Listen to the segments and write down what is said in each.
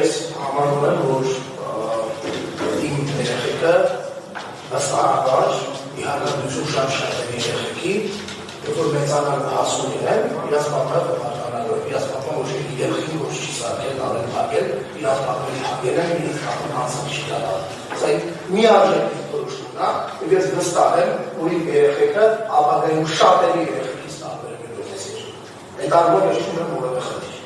ես համարում եմ, որ իմ երեխեքը վստահաբար իհարկություն շատ են երեխեքի, որ մեծանալ հասուն իրեն, իրաց պատրատ պատանալով, իրաց պատան ոչ երեխին ոչ չի սարքել, նարել պակել, իրաց պատանի հագել են, իրաց պատան հանցան չի դարալ։ Սա մի արժեք որոշումն է, և ես վստահ եմ, որ իմ երեխեքը ապագայում շատերի երեխեքից տարբերվելու ես իր։ Այդ առումով ես չունեմ որևէ խնդիր։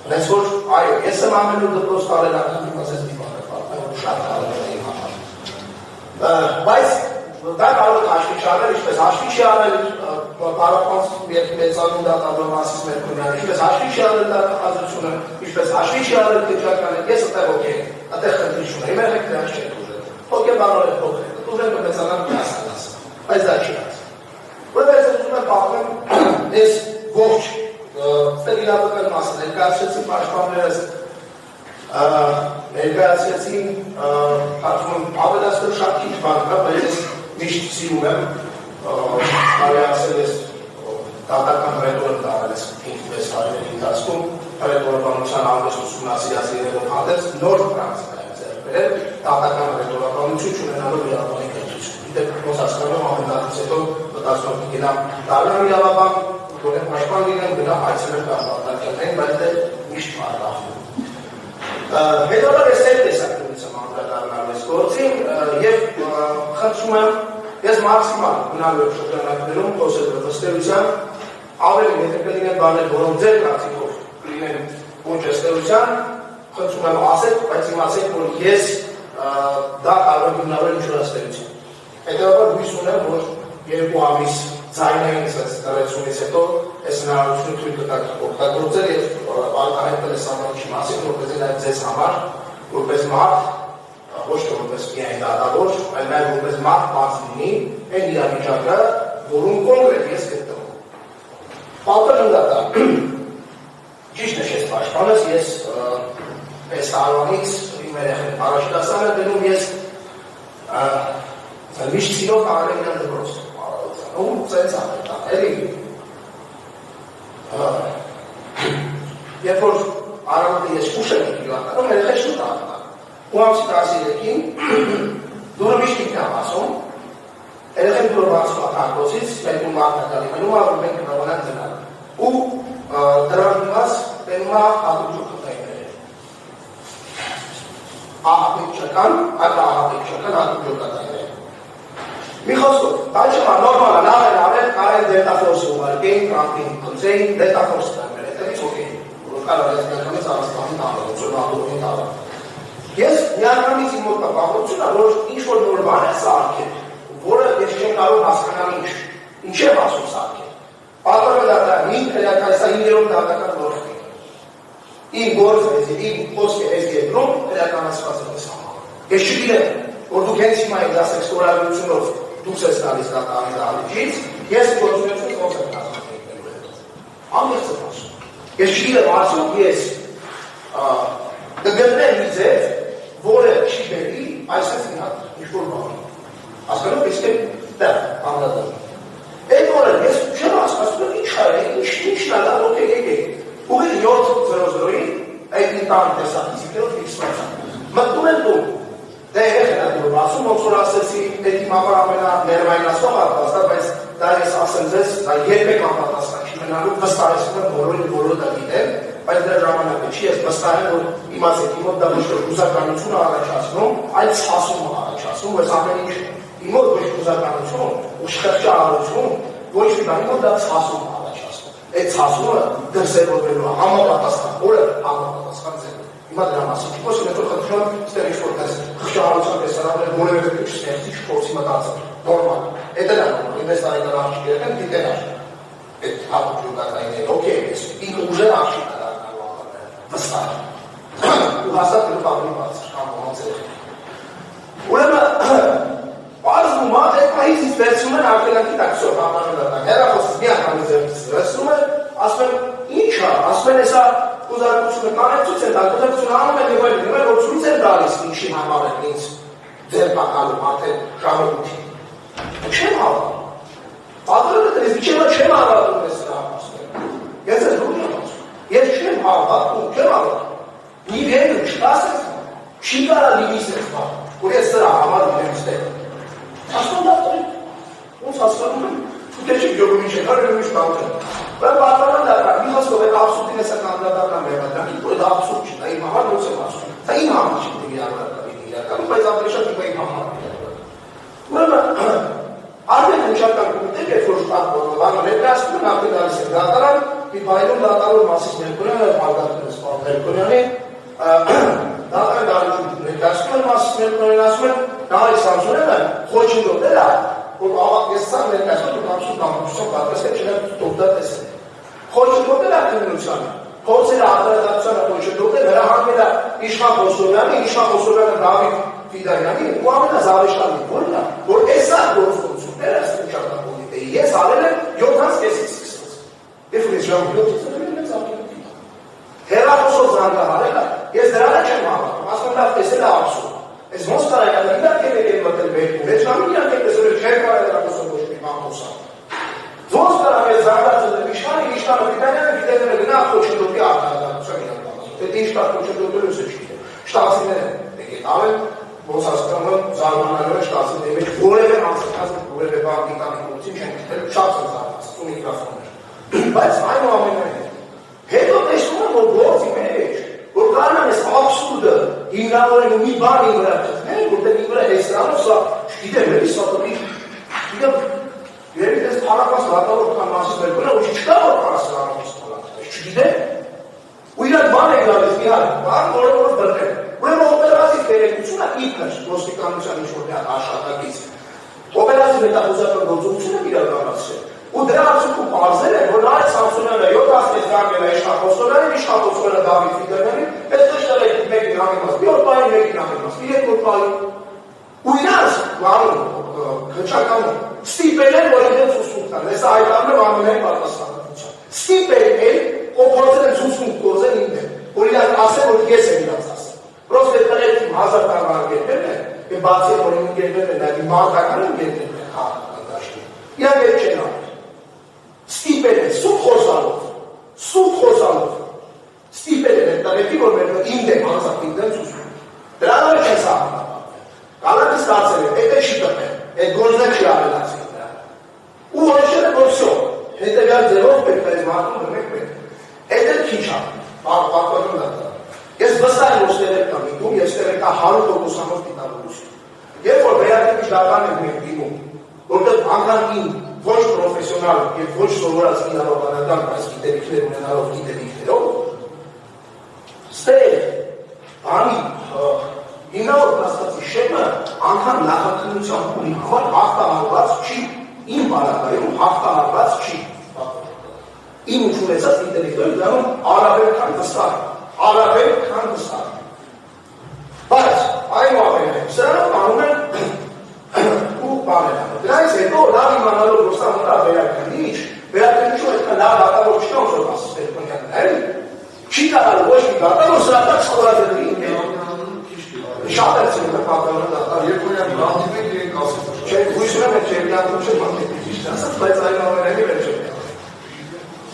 Հենց որ, այո, ես եմ ամենուր դպրոց տարելական դիմաց ես մի բան է պատմել, որ շատ կարող է իմ համար։ Բայց դա կարող է հաշվի չառնել, ինչպես հաշվի չի առնել պարապանց մեծանում դատավորը Մասիս Մերկոնյանը, ինչպես հաշվի չի առնել դատախազությունը, ինչպես հաշվի չի առնել քիչականը, ես այդտեղ օքեյ եմ, այդտեղ խնդիր չունեմ, իմ երեխեք դրանց չեն ուժել, հոգեբանորեն փոքր են, ուժել կմեծանան միասնած, բայց դա չի ասում։ Որովհետև ես ուզում եմ պատմեմ ես ողջ ստեղ իրավական մասը ներկայացրեցի պաշտպաններս ներկայացրեցին կարծում եմ ավելացնել շատ քիչ բան կա, բայց ես միշտ սիրում եմ կարելի ասել ես դատական ռետորիկ դարել ես 5-6 տարիների ընթացքում ռետորաբանության արվեստ ուսումնասիրացնելով հանդերձ նոր պրակտիկայում ձեռք բերել դատական ռետորաբանություն չունենալով իրավաբանի կրթություն։ Գիտեք, ոնց հասկանում ամեն դատից հետո մտածում եմ գնամ դառնամ իրավաբան, որոնք պաշտպան լինեմ, գնամ այցելեմ դատականներին, բայց դա միշտ մարդախում։ Հետո ես այդ տեսակետից եմ անդրադառնալու այս գործին եւ խնդրում եմ ես մաքսիմալ գնալու շրջանակներում խոսել ըստեյության ավելի եթե կլինեն բաներ, որոնք ձեր կարծիքով կլինեն ոչ ըստեյության, խնդրում եմ ասեք, բայց իմացեք, որ ես դա կարող եմ հիմնավորել ինչ-որ ըստեյություն։ Հետևաբար հույս ունեմ, որ 2 ամիս ձայնային ծրեցումից հետո այս հնարավորությունը թույլ կտակ օգտագործել եւ արտահայտել այս ամենի մասին, որպեսզի նաեւ ձեզ համար, որպես մարդ, ոչ թե որպես միայն դատավոր, այլ նաեւ որպես մարդ բաց լինի այն իրավիճակը, որում կոնկրետ ես գտնվում։ Պատմեմ դա։ Ճիշտ է, ես պաշտպանես, ես այս տարվանից իմ երեխեն առաջդասարը դնում ես միշտ սիրով կարել եմ դպրոց։ Ու ծենց ապետան, էլի։ Երբ որ առավոտը ես ուշ եմ իրականում, երեխեք շուտ աղտան։ Ու ամսի 13-ին դուրը միշտ ինքն եմ ասում, երեխեք դուրը բացում ակարկոցից, մեկում մաղնակալի մնում աղում մենք նավանակ դնալ։ Ու դրան դիմաց տենում աղտուկ ջոկտայիներ։ Աղտուկ չական, այդ աղտուկ չական, աղտուկ ջոկտայիներ։ Մի խոսքով, դա չմա նորմալ է, լավ են արել, կարել դետաֆորսը ուղարկեին, կրանքին կնցեին, դետաֆորսը տանվել, հետևից օքեին, որ կարող ես ներկամից առաստանին տանվել, որ նատողին տանվել։ Ես միանգամից իմ մոտ կապավորությունը, որ ինչ-որ նոր բան է սարքել, որը ես չեմ կարող հասկանալ ինչ եմ ասում սարքել։ Պատրվը դատական, իմ քրեակայսա 5-րդ դատական որխն է։ Իմ գործը ես, իմ խոսքը ես երկրում, քրեականացված եմ ես համար։ Ես չգիտեմ, որ դուք հենց հիմա ինձ ասեք ստորագրությունով դուք ես տալիս դատանի դահլիճից, ես գործունեություն ոնց եմ կազմակերպելու հետո։ Ամենից եմ ասում։ Ես չգիտեմ ասում, ես կգտնեմ մի ձև, որը չի բերի, այսպես մի հատ, ինչ-որ բան։ Հասկանում եք, իսկ տեղ, անդադար։ Այդ օրը ես չեմ ասում, ինչ հայր, ինչն է դա, ոքեկ եկեք։ Ուղիղ 7:00-ին, այդ մի տան տեսակ, իսկերով ֆիքսված։ Մտնում են դու։ Դա երեխեն է դուրը ասում, ոնց որ ասեցի, այդ իմ համար ամենաներվայնացող ապաստատ, բայց դա ես ասեմ ձեզ, դա երբեք անպատասխան չի մնալու, վստահեցնում եմ բոլորը դա գիտեն, բայց դրա ժամանակը չի, ես վստահ եմ, որ իմացեք, իմ մոտ դա ոչ թե հուզականություն առաջացնում, այլ ցասում առաջացնում, որ ամեն ինչ իմ մոտ ոչ հուզականություն, ու շղճարություն, ոչ մի բան, իմ մոտ դա ցասում առաջացնում։ Այդ ցասումը դրսևորվելու համապատասխան օրը, համապատասխան ձև։ Հիմա դրա մասին չփոսում, հետո խնդրում եմ, ստեղ ինչ-որ տես խղճահարության տեսարավներ որևէ դեպք չստեղծի, չփորձի մտածել, նորմալ։ Էդ էլ է նորմալ, 9 տարեկան աղջիկ երեխան դիտեն աղջիկ։ Այդ հատուկ ջոկատայինները, օքեյ, ինքը ուժեր աղջիկ է դառնալու աղջիկները, վստահ։ Ու հաստատ դրուկ ավելի բարձր, կամ ոնց է։ Ուրեմն, բարձում է, այդ պահից ինձ վերցնում են արգելակի տաքսով, համանուդական, հեռախոսից մի անգամից վերցնում են, ասում են, ի՞նչ է, ասում են, հեսա կուզարկությունը կանեցուց են տալ, կուզարկությունը անում են և այլն, որ ցույց են տալիս ինչի համար են ինձ ձեր պակալում, արդեն ժամանակի։ Չեմ հավատում։ Պատրերը դրից իչևը չեմ հավատում ես սրա ասում։ Ես ես դուր եմ ասում։ Ես չեմ հավատում, չեմ հավատում։ Մի վեր չկասես, չի կարա լիվիս ես բան, որ ես սրա համար իրեմ ստեղ։ Ասում դատորի, ոնց հասկանում եմ, թե չի գյողումի չեն, հարել ումիշ բանտեն։ Բայց բատանան դական, մի հասկով այդ աբսուրդին ես կանդրադական մեղադրանքի, որ դա աբսուրդ չի, դա իմ համար ոնց եմ ասում, դա իմ համար չի իրականում, բայց ավելի շատ իմ իմ համար Ուրեմն, արդեն հնչական կուտեք է, որ շտապ ներկայացնում են արդեն դալիս է դատարան, մի բայնում դատարով մասից Մերկոնյանը, Մարգարիտ Սպան Մերկոնյանի, դատարան դարիքում ներկայացնում են մասից Մերկոնյանը, ասում են, նահարի Սամսոնյանը, խոչնդով դերա, որ ես սա ներկայացնում են աբսուրդ ամբողջություն պատրաստ է, չնայած դոկտոր տեսել։ Խոչնդով դերա քննությանը, փորձերը ադրադարձությանը խոչնդով դեր, հրահանգել է Իշխան Խոսովյանը, Իշխան Խոսովյանը Դավիթ Ֆիդայանի, ու ամենազավեշտալին որն է, որ էսա գործողությունները ստուչական պոլիտեի, ես արել եմ 7:30-ից սկսած։ Երբ ես ժամ 7-ից մեծ ակտիվիտի։ Հեռախոսով զանգահարել է, ես դրանը չեմ հավատում, ասում եմ լավ տեսել է աբսուրդ։ Ես ոնց կարա իրանք եք մտել վերքում, հետ ժամին իրանք եք տեսել չեն կարա հեռախոսով ոչ մի բան խոսալ։ Ոնց կարա ես զանգացել իշխանը Ֆիդայանը գնա խոչընդոտի արտահայտության իրանք ասում։ Դե ինչ կա խոչընդոտելու ես չգիտեմ։ Շտացիները եկեք ավել ոնց հասկանում եմ զարմանալու է շտացիների մեջ որևէ անցկաց որևէ բան դիտակնոցին չեն գտել շատ զարմացնում միկրոֆոններ բայց այնուամենայնիվ հետո տեսնում եմ որ գործի մեջ որ կարողան ես աբսուրդը հիմնավորել մի բանի վրա գտնել որտեղ ի վրա հեսրանով սա չգիտեմ էլի սա գիտեմ երբ ես փառակած դատավոր կամ մասից վերքունը ու չկա որ փառասրանով ստանալու չգիտեմ ու իրանք բան է գալիս մի հատ բան որը որ բռնել Ուրեմն օպերատիվ տեղեկությունը ինքն ոստիկանության ինչ-որ մի աշխատակից օպերատիվ հետախուզական գործողությունը իրականացրել ու դրա արդյունքում պարզել է որ այդ Սամսոնյանը 7-10 ժամանակ է Իշխան Խոսովյանին, Իշխան Խոսովյանը Դավիթ Ֆիդայյանին, այստեղ շտել է մեկին համեմաս, մի օր պահին մեկին համեմաս, մի երկու պահին ու իրանց բանում քնչականում ստիպել են որ իրենց ուսումն տան, հեսա հայտարարում եմ ամենայն պատասխանատվությամբ ստիպել են կոփորձել են ուսումն գործել ինձ որ իրանք ասեն որ ես եմ իրանց Просто это этим 1000 տարվա գերբերն է, բացի որ ինքն գերբերն է, դա մարտականը գերբերն է, հա, դաշտի։ Իրանք էլ չեն անում։ Ստիպել են, սուտ խոսալով, ստիպել են, տարեկի որ մեր ինձ է հանցակ ինձ ուսում։ Դրանով չեն սահմանապատվել։ Կալակը ստացել է, էդ է չի տպել, էդ գործը չի ավելացել դրան։ Ու որոշել է որ վсё, հետևյալ ձևով պետք է այս մարդուն դնենք պետք։ Էդ էլ քիչ է, պատկանում դա։ Ես վստահ եմ որ ստեղ կա միտում, եւ ստեղ կա 100%-ով դիտավորություն։ Երբ որ վերադեպի դատարան ենք մենք դիմում, որտեղ անգամ ին ոչ պրոֆեսիոնալ եւ ոչ սովորած իրավաբանական բայց գիտելիքներ ունենալով գիտելիքներով, ստեղ բանի իննով կասկածի շեմը անգամ նախաքննության ունի համար հաղթահարված չի, իմ բանակայում հաղթահարված չի։ Իմ ունեցած գիտելիքները դառնում առավել քան վստահ Արաբել քան վստահ։ Բայց այնուամենայնիվ սրանով անում են ու բաներ անում։ Դրանից հետո լավ իմանալով որ սա մտա վերաքննիչ, վերաքննիչը այդքան լավ դատավոր չկա ոնց որ ասես Մերկոնյանը, էլի։ Չի կարող ոչ մի դատավոր սրա տակ սովորադրի։ Շատ է ցույց պատահական դատա, երբ որ այն բանդիմեք իրենք ասում։ Չէ, հույս ունեմ այդ չեմպիոնատում չմտնի ճիշտ ասած, բայց այնուամենայնիվ էլ չէ։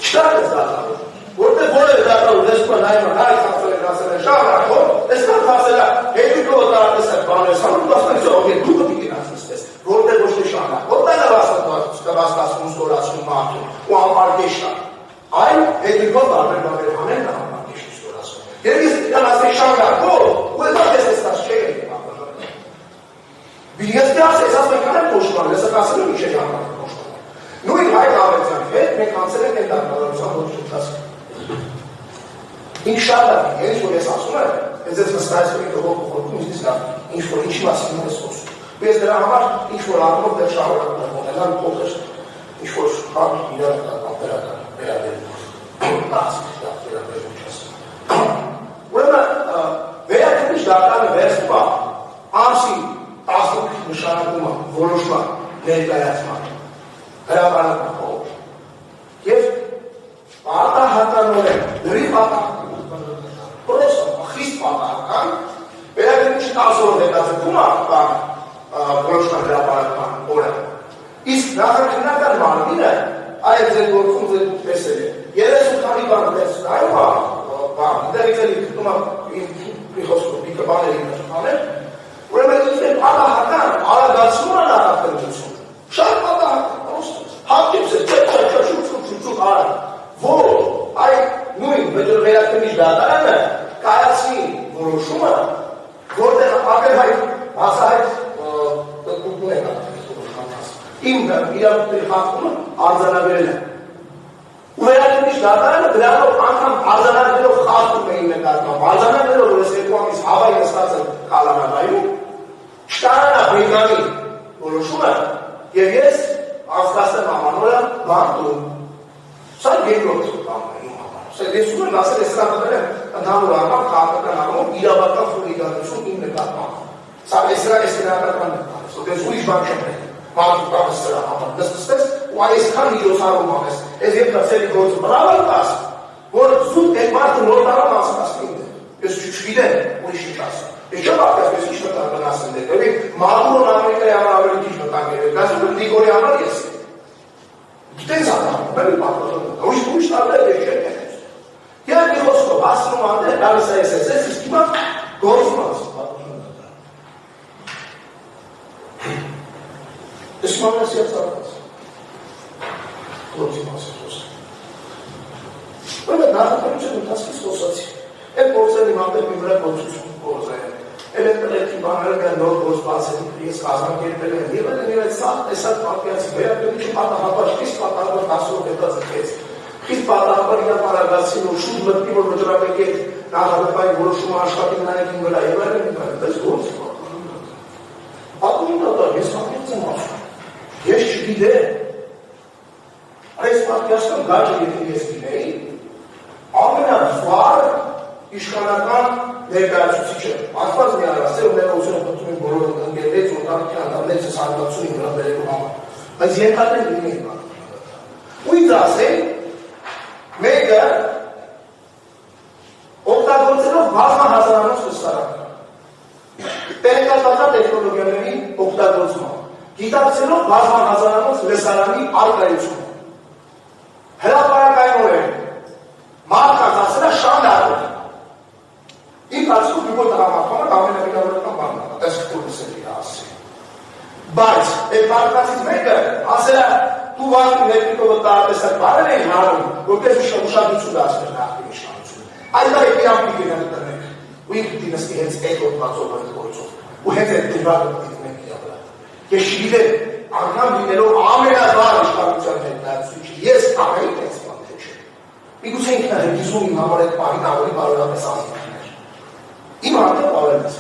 Չկա դա դատավոր որտեղ որևէ դատավոր դեսպան նայում հայ խախտել ասել է շարախով, այսքան խախտել է հետո դատարանեսը բաներ սանում, ասում է օքեյ դու պիտի ասես, որտեղ ոչ թե շարախ, որտեղ է վաստացում ստորացնում մարդուն ու անպարկեշտ է, այլ հետո տարբեր բաներ անեն դա անպարկեշտ ստորացում։ Երբ ես իրան ասել շարախով, ու դա տեսած չէ։ Բիգես դասես ասում կանեն փոշման, ես ասել եմ ինչի համար փոշման։ Նույն հայ Աղավետյանի հետ մենք անցել ենք այդ դատարանության գործընթացը։ Ինչ շատ է, ես որ ես ասում եմ, ես վստահեցնում եմ որ խորքում ինձ կա, ինչ որ ինչի մասին ես խոսում։ Ու ես դրա համար ինչ որ առումով դեռ շարունակում եմ ունենալ փոքր, ինչ որ հատ իրական վերաբերվում։ Վերաքննիչ դատարանը վերցնում է ամսի 18 նշանակումը որոշման ներկայացման հրապարակման փոխ։ Եվ արտահայտանորեն դրի Просто խիստ պատահական վերաքննիչը 10 օր հետաձգում է որոշման հրապարակման օրը։ Իսկ նախաքննական մարմինը այդ ձեր գործում ձեր տեսել է 30 քանի բան տեսնում է, դերից էլի գտնում է տպաների մտքաներ, ուրեմն ինքն պատահական արագացնում է նախատնություն։ Շատ պատահական, հատկիպս է, չուտ արագ, որ այդ նույն վերակնիչ դատարանը կայացնի որոշումը, որտեղ ակերհայտ, բացահայտ տկուտուն է իմ իրավունքների խախտումը արձանագրել է։ Ու վերակնիչ դատարանը դրանով անգամ արձանագրելով խախտում էին նկատմամբ, արձանագրելով, որ ես երկու ամիս հավայի նստած եմ կալանավայում, չկարանա բեգանի որոշումը և ես անցկացնեմ ամանորը բանտում։ Սա երկրորդ բանն է իմ համար։ Ես ուզում եմ ասել, ես սրամտել եմ ընդհանուր առմամբ քաղաքական առումով իրավական խուլիգանություն իմ նկատմամբ։ Սա ես իրավական նկատմամբ, ես ուրիշ բան չեմ եք, մարդուկանը սրա համար։ Նստես ու այսքան միջոցառում անես, ես երկրա ծերի գործը բրավալ կաս, որ զուտ այդ մարդը նոր տարան անցկացնի ինձ։ Ես չգիտեմ ուրիշ ինչ ասեմ։ Ես չեմ ակասպես ինչ մտանգն ասեմ դեպ, էվի Մադուրոն Ամերիկայի համար ավելի քիչ մտանգեր է, կասում եմ Նիկորի համար ես եմ։ Գիտենց ատանում, բերի պատվազում, ուրիշ տարբեր ես չեմ եղեց։ Եվ մի խոսքով, ասնում անտեղ, դավիս այս իսկ հիմա գործում ասում պատվազում դատարան։ Ես մանես ես արված։ Գործում ասում խոսում։ Ուրեմն նախատանություն ընթացքից խոսացի։ Այդ գործերի մատեղ մի վրա գործություն գործել են։ Այդ տղեկի բաները կան նոր գործ բացել, ես կազմակերպել եմ, և այդ սաղ տեսած պատկերացի, վերակնիչի պատահաբար, խիստ պատահաբար հասով հետած ըքեց, խիստ պատահաբար իրան պարագացին, որ շուտ մտքի, որ վճռապեք այդ նախադեպային որոշումը աշխատի նայեկին վրա, և այլն, բայց գործ պատմում դատար, ես պատմից եմ ասում, ես չգիտեմ, այս պատկերացնում գաճը եթե ես գինեի, ամենավար իշխանական ներկայացուցիչը, աստված մի առասել, ու մեր ուսումը պտում են բոլոր ընկերներից, որ կարիքի անդամներից ես հարգացունի վրա բերելու համար, բայց ենթատեն լինի եմ ու ինձ ասեն, մեկը օգտագործելով բազմահազարանոց լսարան, տեղեկատվական տեխնոլոգիաների օգտագործումը, գիտակցելով բազմահազարանոց լսարանի առկայությունը, հրապարակայնորեն, մարդկանց ասելա շանդարում, իմ կարծիքով մի որ դրամատվանը ամենավիրավորական բանն է, տեսք որ լսել իր ասել։ Բայց այդ մարդկանցից մեկը ասելա դու վարդի ներկիտովը տարատեսակ բարեր էին հանում, որպես ուշադրություն դասներ նախկին իշխանություն։ Այս բարի իրան պիտի գնանք ու ինքը պիտի նստի հենց այդ օգտվածով այդ գործով ու հենց այդ դիվարը պիտի մենք իրա վրա։ Ես չգիտեմ անգամ լինելով ամենավար իշխանության ներկայացուցիչը ես ամենից այս բան թե չէ։ Միգուցե ինքն է հրկիզում իմ համար այդ պահին ավելի բարոյապես անձնքներ։ Իմ արդեն պարել ես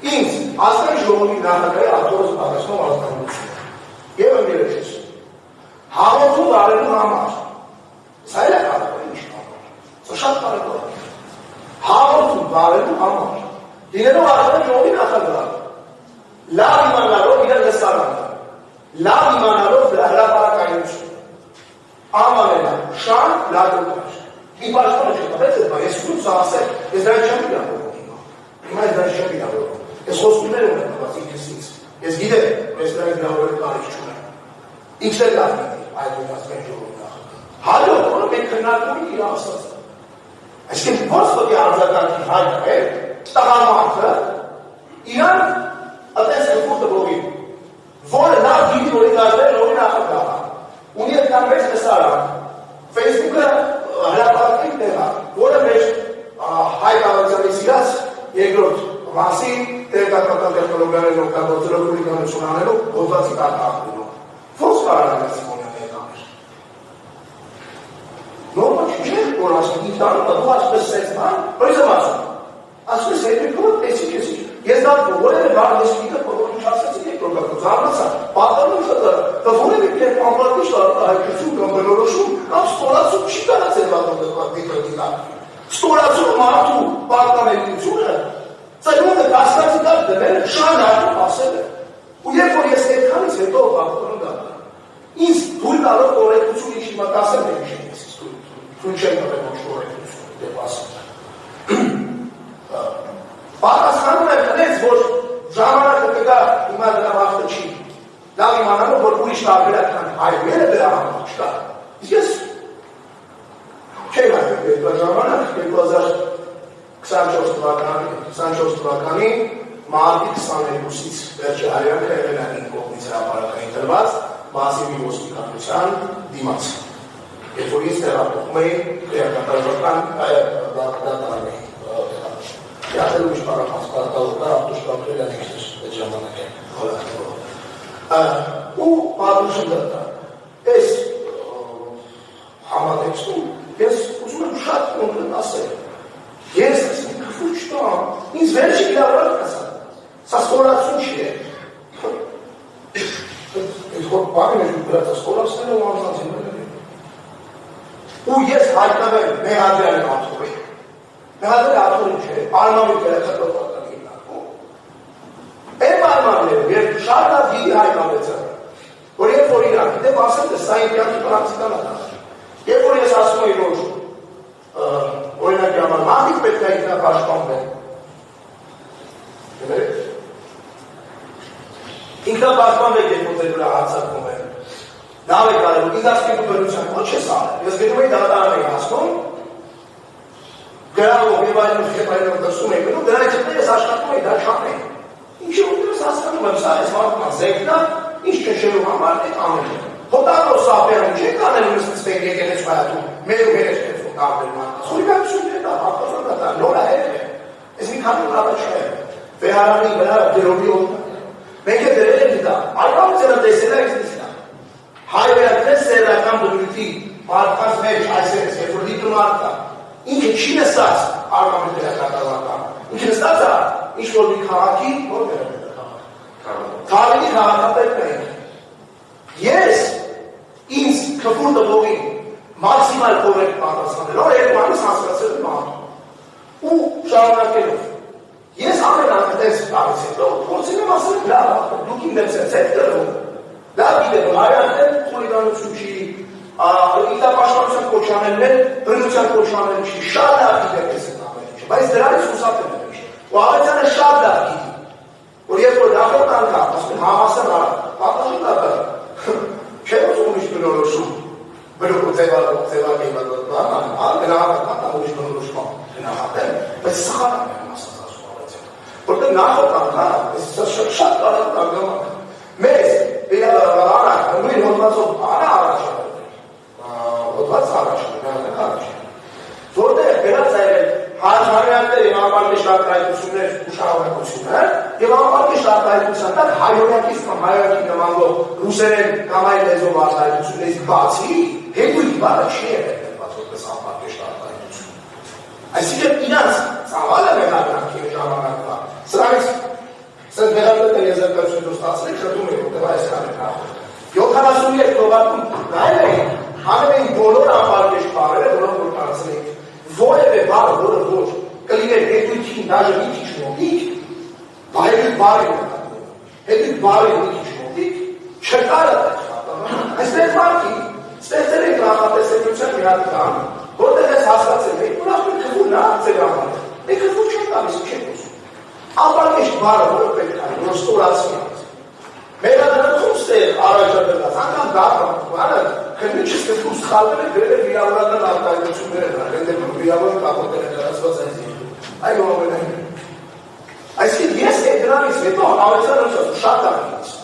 ինձ ազգային ժողովի նախագահի արտորոս պատասխանող ազգանությունը և ընկերոջս հաղորդում դարելու համար սա էլ է կարևոր ինչ համար սա շատ կարևոր է հաղորդում դարելու համար լինելով ազգային ժողովի նախագահ լավ իմանալով իրար լսարանը լավ իմանալով հրապարակայնություն անվանելա շան լագոկար մի պաշտպանը չտվեց այդ բան ես ուզում սա ասել ես դրանք չեմ իրավորում հիմա ես դրանք չեմ իրավորում ես խոսքումներ ունեմ տված ինքս ինձ ես գիտեմ ես դրանք իրավորելու կարիք չունեմ ինքս էլ լավ գիտի այդ ազգային ժողովի նախագահ հալո որը մենք քննարկում ենք իր ասածը այսինքն ո՞ց ոքի արձագանքի հայտնը է տղամարդը իրան այդպես գլուխ տվողի որը լավ գիտի որ իր ազգային ժողովի նախագահ ունի այդքան մեծ լսարան Facebook-ը հրապարակի տեղ է, որը մեր հայ կառավարությանի սիրած երկրորդ մասին տեղեկատվական տեխնոլոգիաներն օգտագործելով խուլիգանություն անելու հոդվածի կարգավորումը։ Ո՞նց կարող է Սիմոնյանը կաներ։ Նորմալ չէ, որ ասում ինքնարու դու ասես սենց բան, բայց եմ ասում։ Ասում ես հետո տեսի։ Ես դա որևէ բան դեսպիտը բոլոր ինչ ասեցի երկրորդ զարմացա։ Պատմում դա որևէ կերպ ամբողջ հայկություն կամ բնորոշում կամ ստորացում չի կարացել պատմում դեպքերից։ Ստորացում մարդու պատկանելիությունը ծայրում է դասկացի դար դնել շանարում ասել է։ Ու երբ որ ես այդքանից հետո պատմում դա ինձ թույլ տալով օրենքություն ինչ հիմա կասեմ եմ ինչ ես թույլ չեմ տվել ոչ օրենքություն դեպ ասել։ Պատասխանում եմ տնեց, որ ժամանակը կգա հիմա դրա վախտը չի։ Լավ իմանալով, որ ուրիշ տարբերակ կան հայրերը դրա համար չկա։ Ես չէի հայտնել այդ ժամանակ 2024 թվականի թվականի մարտի 22-ից վերջի հարյանքը եղել են իմ կողմից հրապարակային տրված Մասիմի ոստիկանության դիմաց։ Երբ որ ես տեղափոխում էի քրեակատարական դատարանի Յատել ուրիշ պարապասպարտալոտար ավտոշտապրել են իքսեր այդ ժամանակ են ու պատուշն դատա ես համատեքստում ես ուզում եմ շատ կոնկրետ ասել ես քֆու չտամ ինձ վերջի իրավարակ կասա սա ստորացում չի է ես որ բանի մեջ ուգրած ստորացնել ու անձանցին ու ես հայտնվել Մեհադրյանի աթորի Մեհադրյանի աթորի չէ արմավի վերակատողականի հիմնակում Էմ արմավները երբ շատ լավ դիգի հայտնվեցան որ երբ որ իրանք դեպ ասել է սա ինքյանքի պրակտիկան է երբ որ ես ասում էի որ օրինակի համար մարդիկ պետք է ինքնա պաշտպանվեն ինքնա պաշտպանվեք երբ որ ձեր վրա հարձակվում են Լավ է կարևոր, ինձ ասկեպ բրության ոչ ես արել, ես գնում էի դատարան էի հասնում, գրավով և այլով դրսում էի գնում, դրանից հետո ես աշխատում էի, դա չան էի։ Ինչ է ուտերս հասկանում եմ, սա ես մարդման զեկնա, ինչ կշելու համար այդ անել եմ։ Հոտարով սապերում չեք անել ուրս նստեք եկենեց վայատում, մեր ու մեր էշկերվում կարդել մարդը։ Խորիվայություն է դա, հապտազան դա, նորա հետ է։ Ես մի քանի առաջ է, վեհարանի վրա դերովի օգնա։ Մենք է դրել ենք դա, այլավ ձենը տեսել է Հայվերքներ սերական բնույթի մարդկանց մեջ այսպես, երբ որ դիտում մարդը, ինքը չի նստած արմավի դերակատարական, ինքը նստած է, ինչ որ մի քաղաքի, որ քաղաքի քաղաքապետն է ինքը։ Ես ինձ քֆուր տվողին մաքսիմալ կորեկտ պատասխանելով երկու ամիս հասկացել եմ մարդու ու շարունակելով ես ամեն անգամ գալիս հետո փորձել եմ ասել լավ, դուք իմ դեպս եք տրվում Լավ գիտեմ, հայանքներ խոլիգանություն չի, իտապաշտպանության կոչանելն է, բնության կոչանելն չի, շատ լավ գիտեմ ես են ամեն ինչը, բայց դրանից խուսափել եմ ինչ։ Ու Աղետյանը շատ լավ գիտի, որ երբ որ նախորդ անգամ, ասում են համասն պատաշին դատը, չէ ուզում ուրիշ բնորոշում, բնորոշում ձևակեյվատոտ, գնահատական ուրիշ բնորոշման գնահատել, բայց սխալ եմ ասած ասում Աղետյանը, որտեղ նախորդ անգամ, շատ կարևոր անգամ մեզ Իրավարարակ, նույն հոտվածով արա առաջանում է, հոտված առաջանում, որտեղ վերած այրել հարյանքներ և անպարկի շարքայտություններ ու շահողակություններ և անպարկի շարքայտության տակ հայորակից կամ հայորակի նմանվող ռուսերեն կամ այլ լեզով արտայտություններից բացի հետույթ բարը չի է վերդերված որպես անպարկի շարքայտություն։ Այսինքն իրանց ծավալը մեղադրանքի ժամանակվա, սրանից Սենց վերապետը եզրակացություն դուր ստացրեք, շտում եք, ուտև այս կան եք նախոր։ 73 թողատում նայել էին, հանում էին բոլոր անպարկեշ բարերը, որոնք որ կարծել էին, որևէ բար, որը որ կլիներ հետույթին դաժը մի քիչ մոտիկ, հետույթ բարի նկատում, հետույթ բարի մի քիչ մոտիկ, չկար է այստեղ մարդի, ստեղծել եք նախատեսելիության մի հատ կան, որտեղ ես հասկացել եք, որ ասում եք քվու նա ձեր համար, եք քվու չեք տալիս, չեք ուզում։ Անպարկեշտ բարը, որը պետք է, որ ստորացի անց։ Մեղադրանքում ստեղ առաջադրված, անգամ դառնանը, քննիչը սկսում սխալվել է գրել է վիրավորական արտահայտությունները դրա, հենց վիրավորը կապոտել է դրացված այս երկու։ Այո, ամենայն։ Այսինքն ես դրանից հետո Աղետյանը ասում շատ արքից։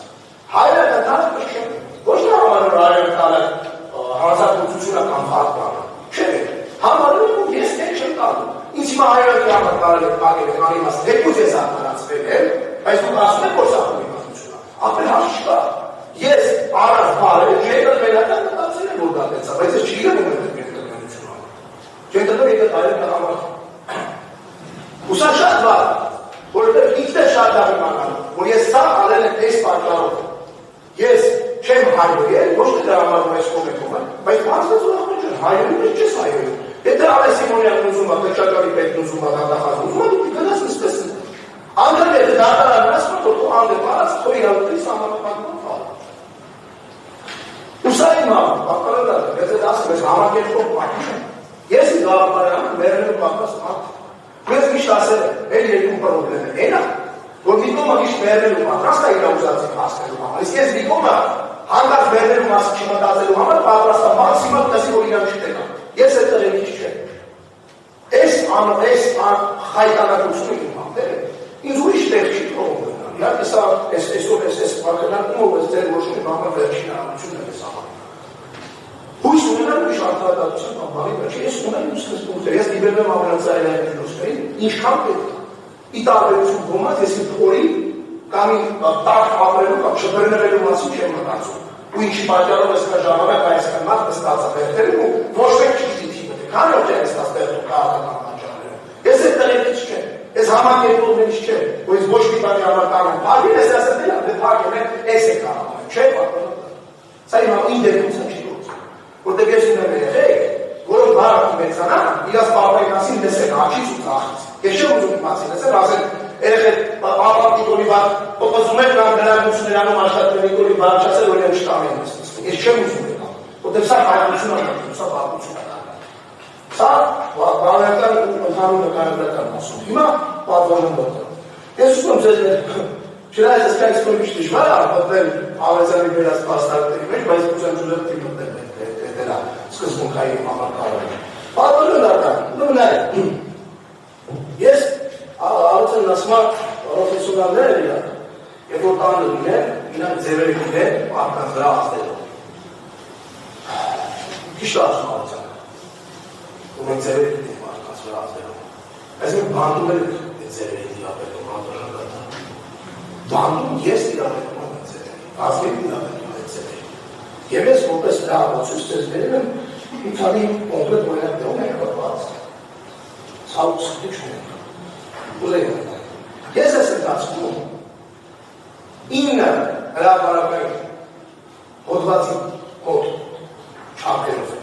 Հայրը դատարկ չէ։ Ոչ թե համարում հայրը տալը հանրապետությունը կամ վարկանը։ Չէ։ Համարում ու ես չեմ տալու։ Ինչ հիմա հայրը համար կարելի է պակել է անի մասը, երկուց ես արտարացվել եմ, բայց դուք ասում եք որ սախում իմաստությունը, ապել հաշ չկա, ես առած բարը, չեետը վերական մտացել եմ որ դա տեցա, բայց ես չի իրեմ եմ ետգենտգենություն համար, չեետը ետը հայրը համար, ու սա շատ բար, որովհետև ինքն է շատ լավ իմանալու, որ ես սա արել եմ այս պատճառով, ես չեմ հայրել, ոչ թե դրա համար ես կոմեկում եմ, բայց մարդը զորախոչ են, հայրում ես չես հայրում Եթե Ալես Սիմոնյանն ուզում է, Քրչակալի պետն ուզում է, դատախազը ուզում է, դուք գնաց նստես է։ Անգամ եթե դատարանը ասում է, որ դու անդեպ արած, քո իրավունքի սահմանափակման ֆալ։ Ու սա իմ բավականին եթե ասում ես համակերպող մարդ չեմ։ Ես իմ գաղափարը մերելու պակաս մարդ։ Ես միշտ ասել եմ, մեր երկու պրոբլեմ է, էն է, որ Նիկոմը միշտ մերելու պատրաստ է իր ուզածին հասնելու համար։ Իսկ ես Նիկոմը հանկարծ մերելու մասը չմտածելու համար պատրաստ է մաքսիմալ տեսի, որ իրան չտենա։ Ես այդ տղենիք չեմ։ Այս հայտարարությունը իմ հանդեպ ինձ ուրիշ տեղ չի թողում գնալ։ Իհարկե սա այս վարկանակումը այս ձեր որոշումի բանալ վերջին հարությունն է այս համար։ Հույս ունենալ ուրիշ արտադրության կամ բանի վերջի, ես ունեմ իմ սկզբունքները, ես դիպել եմ ամենածայրային ֆիլոսոֆիային, ինչքան պետք է։ Ի տարբերություն ոմանց ես իմ փորի կամ տակ ապրելու կամ չբռնվելու մասին չեմ մտածում։ Ու ինչի պատճառով ես կա ժամանակ այսքան մարդ նստած է վերթերում ու ոչ մեկ չի դիտի մտի։ Քանի օր չեն նստած վերթում քաղաքական պատճառներով։ Ես այդ տնետից չեմ, ես համակերպողներից չեմ, որ ես ոչ մի բանի համար կարող եմ փակել, ես ասել եմ, դե փակել եմ, էս է կարող եմ, չէ՞ պատճառով։ Սա իմ ինդերկուսը չի գործում։ Որտեղ ես ունեմ երեխեք, որոնք բարակ մեծանան, իրաց պապայքասին լսեն աջից ու ծախից։ Ես չեմ ուզում իմացի լսել, ասել երեխեք պապակ դիտորի բար պոպոզում եք կամ դրանություններանում աշխատել դիտորի բար չասել, որ եմ չտանեմ ես։ Ես չեմ ուզում եկալ, որտեղ սա հայրություն է, սա բաղություն է։ Սա բանական ու ընդհանուր նկարագրական ասում։ Հիմա պատվորում բոտը։ Ես ուզում ձեզ չնայած ես կայց կորիչ դժվար է ապատվել ավեզանի վերած պաստարկների մեջ, բայց ուզեմ ճուզեմ տիմոտել դրա սկզբունքային համակարգը։ Պատվորում դարձան, նույնն ես առցեն ասմա պրոֆեսորալները իրար, երբ որ տանը լինեն, իրանք ձևերը գիտեն, մարդկանց վրա ազդելով։ Քիչ ասում առցան, ու մենք ձևերը գիտեն մարդկանց վրա ազդելով։ Այս մենք բանդում ենք այդ ձևերի դիապետում, անդրժանգատան։ Բանդում ես դիապետում եմ այդ ձևերի, ազգերի դիապետում այդ ձևերի։ Եվ ես որպես լավացույց ձեզ վերել եմ մի քանի կոնկրետ օրինակ դրում ենք կրված։ Ցավոք սրտի չունենք։ Ուզեի ես ես ընթացքում 9 հրապարակային հոդվածի կոդ չափերով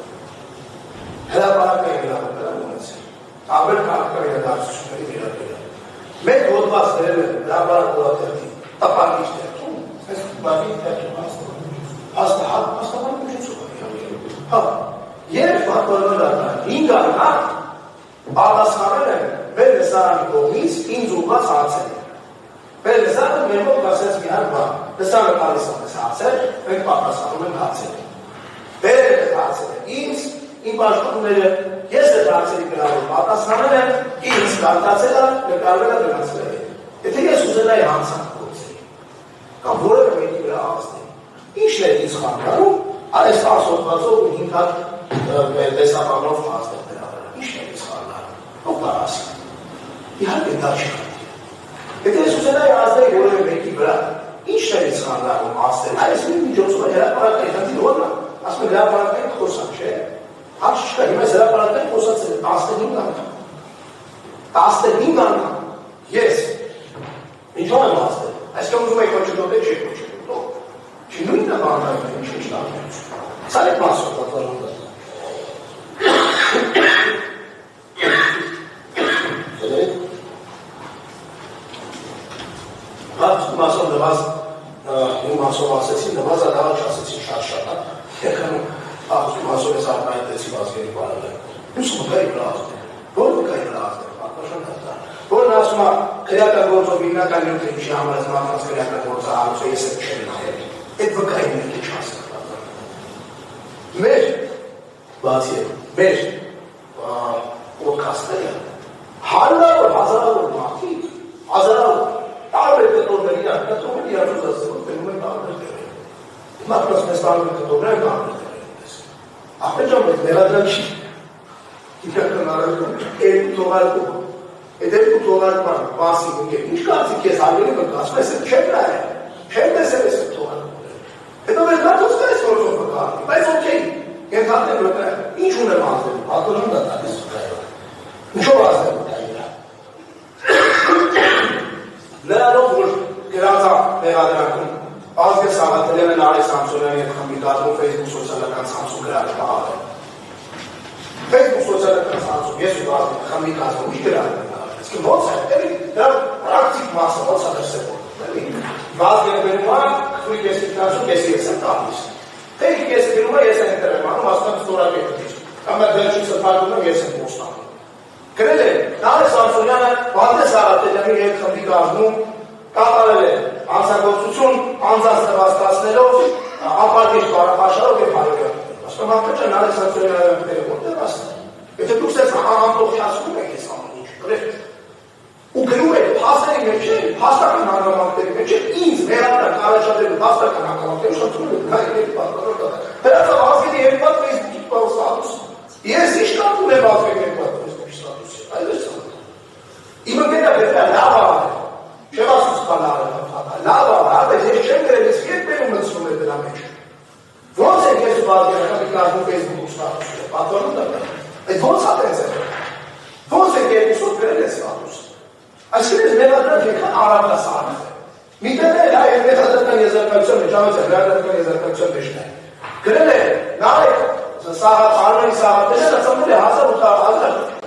հրապարակային հրապարակային ունեցել տարբեր քաղաքական իրադարձությունների վերաբերյալ մեկ հոդված դրել եմ հրապարակ օրաթերթի տպագիչ թերթում այս բանի թերթում հաստատան հա երբ պատվորվել արտան 5 առնակ պատասխանել են մեր լսարանի կողմից ինձ ուղղված հարցեր։ Մեր լսարանը մեր մոտ ասեց մի հատ բան, լսարանը տալիս է հարցեր, մենք պատասխանում ենք հարցերին։ Բերել եք հարցերը ինձ, իմ աշխատողները, ես այդ հարցերի գրավոր պատասխանել եմ, ինձ կարդացել է, նկարվել է գնացել է։ Եթե ես ուզենայի հանցանք գործել, կամ որևէ մեկի վրա ազդել, ինչն է ինձ խանգարում, այս 10 հոդվածով ու 5 հատ տեսաբանով ազդել դրա վրա, ինչն է ինձ խանգարում, ով կարասի։ Իհարկե դա չի կարելի։ Եթե ես ուզենայի ազդել որևէ մեկի վրա, ինչն է ինձ խանգարում ազդել, այս մի միջոցով է հրապարակային խնդիր օրն է, ասում եմ հրապարակային խոսանք, չէ՞։ Հարց չկա, հիմա ես հրապարակային խոսացել եմ 15 անգամ։ 15 անգամ։ Ես ինչո՞վ եմ ազդել։ Այսինքն ուզում եք ոչնչոդել չի ոչնչոդել։ Չի նույնն է բանալը, ինչ տարբերություն։ Սա է մասով պատվարում դա։ Մասով նվազ, իմ մասով ասեցին, նվազ ադաղաչ ասեցին շատ-շատ, եկանում մասով ես արկայտեցի վազգերի բարել եմ։ Ուսում վկայի վրա ազդել, որ վկայի վրա ազդել, պատվաշան հատար, որն ասում է, քրեական գործով հիմնական նյութը ինչի համարած մարդանց քրեական գործը հարուցը ես եմ չեմ նայել, այդ վկայի նյութը չասկա։ Մեր, բացի է, մեր պոդքաստները, հարյուրավոր, հազարավոր մարդիկ, հազարավոր, տարբեր կտորներ իրար, կտորներ իրար ուզացել, տենում են տարբեր դերեր։ Մարդկանց մեզ տարբեր կտորներ են տարբեր դերեր ես։ Ախպետ ժամ այդ ներադրան չի։ Իպերքն առարկում, երկու թողարկում, այդ երկու թողարկման բասի ունգեր, ինչ կարծիք ես հարգելի մկասում, ես չեմ նայել, չեմ տեսել ես այդ թողարկումները։ Հետո մեր կարծոց կա ես որով վկարդի, բայց ոքեի, ենթատեն վկայ, ինչ ունեմ ազդել, պատորում դա տալիս վկայով։ Ինչով ազդել վկայիրա։ Նրանով, որ գրածա մեղադրանքում ազգեր Սաղաթելյան են Արի Սամսոնյան և խմբի կազմում Facebook սոցիալական ցանցում գրած պահալ են։ Facebook սոցիալական ցանցում ես ու խմբի կազմում ինչ գրած են արել։ Իսկ ոնց է, դրա պրակտիկ մասը ոնց է դրսևորվում։ Վազգերը բերում է, քրի կեսի կազմում, կեսի ես եմ տալիս։ Թե կեսի գրում է, ես եմ ընտրեմ անում, ասկան ստորակետից։ Կամ վերջին սրբարկում եմ, ես եմ պոստանում։ Գրել է, Նարեկ Սամսոնյանը Վանդե Սաղաթելյանի հետ խմբի կազմում կատարել է հանցագործություն անձանց նվաստացնելով, ապարտիչ բարապաշարով և հարյուրյակներով։ Ասում ապեջը Նարեկ Սամսոնյանը որտեղ ասել։ Եթե դուք ես ամբողջացնում եք ես ամեն ինչ, գրել։ ու գրում է փաստերի մեջ չէ, փաստական հանգամանքների մեջ չէ, ինձ վերաբերական առաջադրելու փաստական հանգամանքները շփոթում են հայերի պատկանող։ Դրանց ազգերի երկու Facebook-ի ստատուս։ Ես ի՞նչ կապ ունեմ ազգերի երկու Facebook-ի ստատուսի։ Այդ է սա։ Իմ ընկերը պետք է լավ է։ Չեմ ասում սպանալը, լավ է, բայց ես չեմ գրել, ես երբ եմ մտցնում եմ դրա մեջ։ Ոնց է ես բաժանական կազմում Facebook-ի ստատուսը, պատկանող դա։ Այդ ոնց է դարձել։ Ոնց է երկուսով գրել է ստատուսը։ Այսինքն մեղադրած եկան արաբասարը։ Միտեղ է դա եւ մեղադրական եզրակացության մեջ, ամենից մեղադրական եզրակացության մեջն է։ Գրել է նայեք, Արմենի Սահակյանն ծնվել է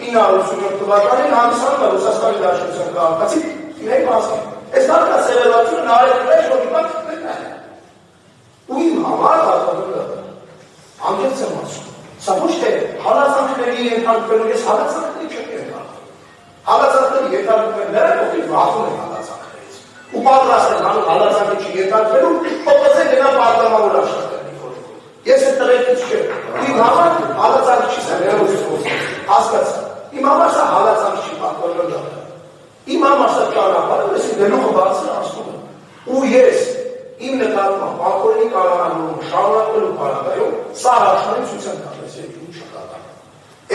1987 թվականին հանդիսանում է Ռուսաստանի Դաշնության քաղաքացի մեկ մասը։ Այս դարձա սերելացությունը նայեք մեջ որ իմանք մեկն է։ Ու իմ համար հատկապես անգերց եմ ասում։ Սա ոչ թե հալածանքների ենթարկվելու, ես հալածանքների չեմ ենթարկվում։ Հալածանքների ենթարկվում են նրանք, ովքեր վախում են հալածանքներից։ Ու պատրաստ են հալածանքի չենթարկվելու, ովքեր գնան պարտավորություն աշխատել։ Ես այդ տղերքից չեմ։ Իմ համար հալածանք չի սա, հասկացա։ Իմ համար սա հալածանք չի պարտավորություն։ Իմ համար սա ճանապարհը, ես գլուխը բացել ասում եմ։ Ու ես իմ նկատմամբ ակորի կառավարում շարունակելու պարագայում սա հաշվառություն տալիս է ինչ կատարում։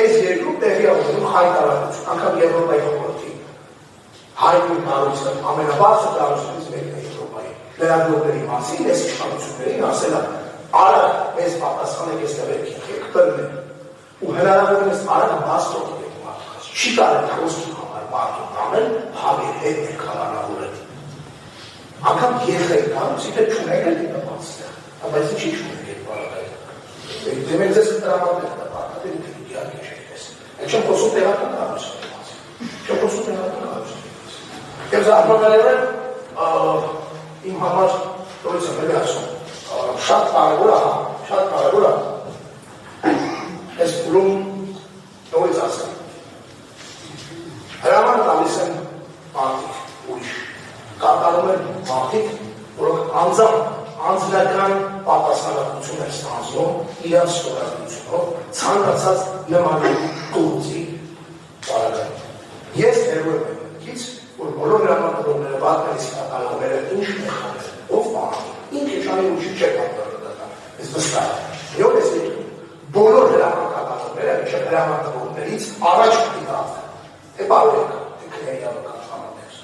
Այս երկու տեղի ունենում հայտարարություն, անգամ Եվրոպայի խորհրդի հայտնի կառույցը ամենաբարձր կառույցներից մեկն է Եվրոպայի։ Լրագրողների մասին այս իշխանություններին ասել է արագ այս պատասխանը ես տվեք եք բռնել ու հնարավորինս արագ բաց թողնեք մարդկանց։ Չի կարելի խոսքի համար մարդու տանել հավեր հետ ներկայանալու անգամ երեխեք կան, սիթե չունեք էլ դիտը բացստեղ, բայց ինչի չունեք այդ բարակայը։ Դեմ են ձեզ կտրամատներ դա բարակատեր ու դիտի արգի չեք ես։ Այդ չեմ խոսում տեղական կառույցների մասին։ Չեմ խոսում տեղական կառույցների մասին։ Եվ զարմանալիորեն իմ համար տորից եմ էլի ասում, շատ կարևոր է, շատ կարևոր է։ Այս փուլում նորից ասեմ։ Հրաման տալիս են մարդիկ ուրիշ։ Կատարում են մարդիկ, որոնք անձնական պատասխանատվություն են ստանձնում իրենց ստորագրությունով ցանկացած նմանատիպ գործի պարագայում։ Ես հերո եմ այնքից, որ բոլոր հրամանատարները պատկերից կատարողները ինչ մեխանիզմ, ով պահանի, ինչ իշխանի ուժի չէ պատկերատան, ես վստահ եմ։ Եվ ես բոլոր հրամանատարները, մինչև հրամանատարներից առաջ կդիտավեն։ Թե բարոյք, թե քրեյավական համատեղ։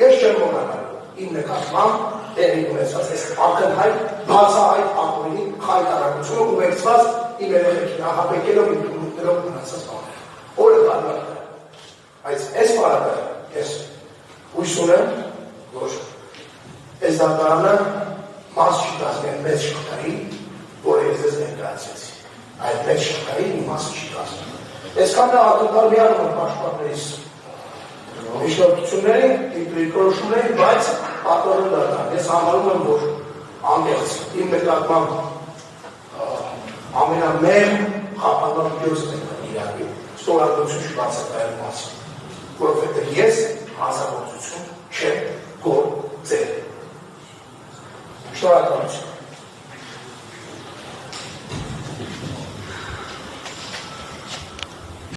Ես չեմ մոռանալու իմ նկատմամբ տեղի ունեցած այս ակնհայտ բացահայտ ակումբի հայտարարությունը ուղեկցված իմ երեխեքին ահաբեկելով իմ դրով մնացած բաները։ Օրը դառնալը։ Այս պարագայում ես հույս ունեմ, որ այս դատարանը մաս չի կազմել մեծ շղթայի, որը ես ձեզ ներկայացրեցի։ Այդ մեծ շղթայի մի մասը չի կազմել։ Այսքան դա ակնկալ միանում եմ պաշտպաններից միջնորդությունների, դիրքորոշումների, բայց պատորում դարձան։ Ես համարում եմ, որ անգերց իմ նկատմամբ ամենամեղ խափանող միջոցն է իրակի ստորագրություն չբացակայել մասին, որովհետև ես հանցագործություն չեմ գործել։ Շնորհակալություն։